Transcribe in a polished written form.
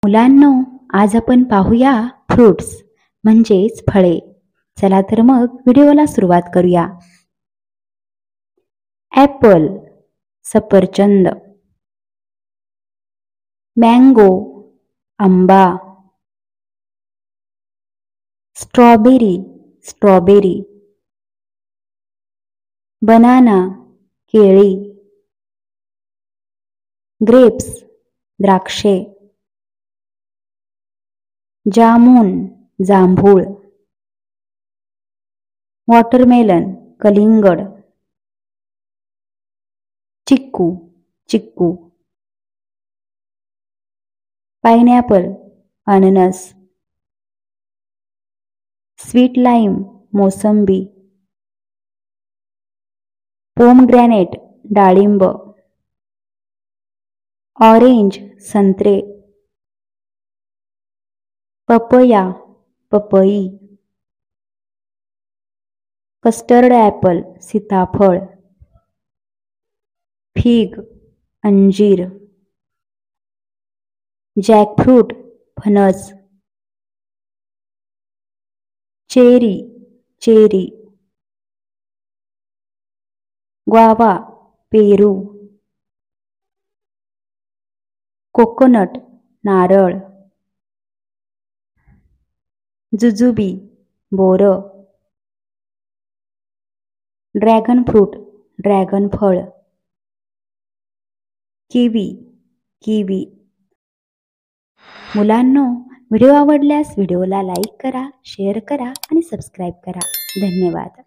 मुलांनो, आज आपण पाहूया फ्रुट्स म्हणजेच फळे. चला तर मग व्हिडिओला सुरुवात करूया. ॲपल सफरचंद, मँगो आंबा, स्ट्रॉबेरी, बनाना केळी, ग्रेप्स द्राक्षे, जामुन जांभूळ, वॉटरमेलन कलिंगड, चिक्कू, पाइनॲपल अननस, स्वीट लाईम मोसंबी, पोमग्रॅनेट डाळिंब, ऑरेंज संत्रे, पपई, कस्टर्ड ॲपल सीताफळ, फिग अंजीर, जॅकफ्रूट फणस, चेरी, ग्वावा पेरू, कोकोनट नारळ, जुजुबी बोरं, ड्रॅगन फ्रूट ड्रॅगन फळ, किवी. मुलांनो, व्हिडिओ आवडल्यास व्हिडिओला लाईक करा, शेअर करा आणि सबस्क्राईब करा. धन्यवाद.